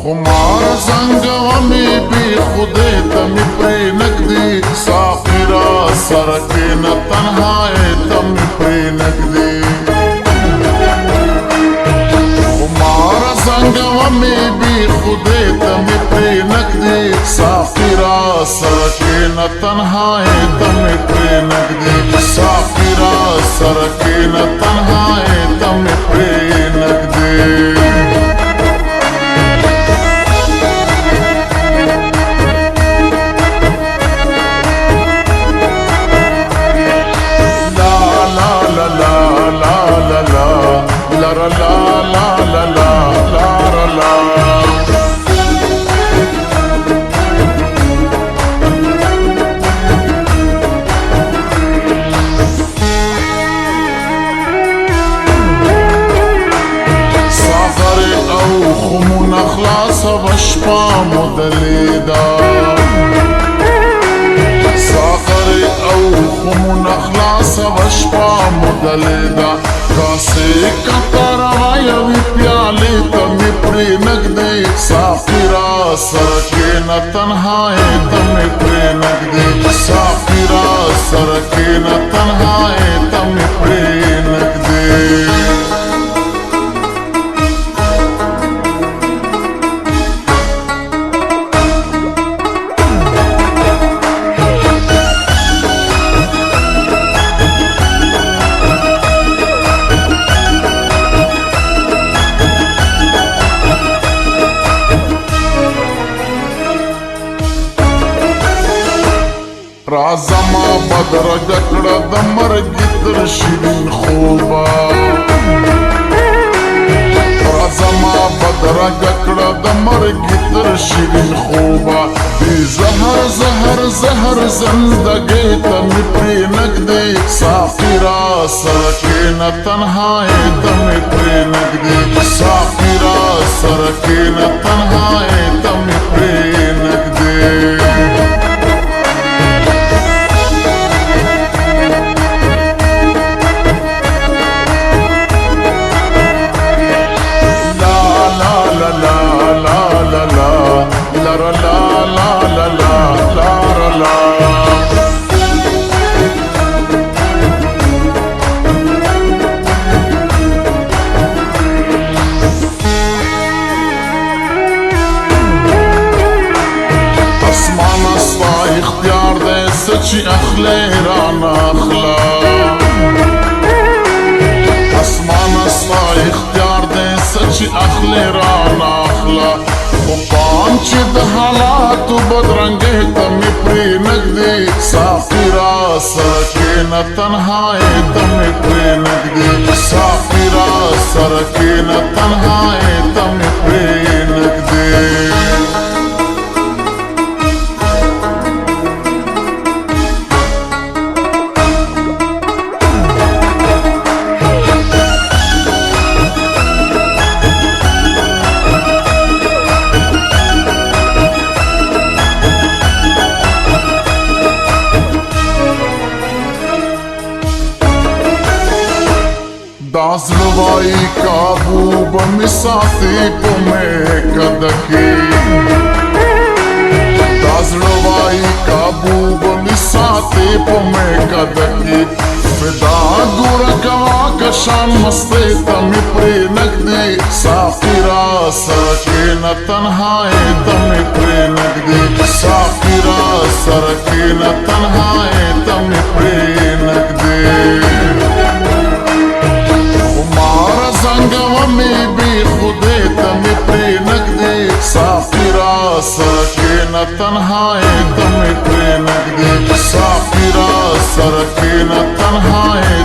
خمار زنګ می بی خدای ته می پرې نږدې سافرا سره کېنه تنهایی ته می پرې نږدې خمار زنګ می بی خدای ته می پرې نږدې سافرا سره کېنه تنهایی ته می پرې نږدې سافرا سره کېنه تنهایی ته می پرې نږدې وشپا مدلیدا ساغر او خمون اخلاص وشپا مدلیدا کاسے کتراوی پیالی تمی پری نگدی سافرا سرکین تنہائی تمی پری نگدی سافرا سرکین تنہائی تمی پری نگدی رازما بدر جکڑا دمرگی تر شیرین خوبا رازما بدر جکڑا دمرگی تر شیرین خوبا دی زہر زہر زہر زندگی تمی پری نگدی سافرا سرکین تنہائی تمی پری نگدی سافرا سرکین تنہائی تمی پری نگدی اختیار دے سچی اخلے رانا اخلا اسمان اسلا اختیار دے سچی اخلے رانا اخلا پانچ دحالات بدرنگے تمی پری نگدی سافرا سرکین تنہائی تمی پری نگدی سافرا سرکین تنہائی تمی پری نگدی داس لوائی کابو بمساتی پمیں کدکی داس لوائی کابو بمساتی پمیں کدکی فدا گورکوا کشان مستے تمی پری نگدی سافرا سرکین تنہائی تمی پری نگدی سافرا سرکین تنہائی تمی پری نگدی می بی خدای تمی پری نگدی سافرا سرکین تنہائی تمی پری نگدی سافرا سرکین تنہائی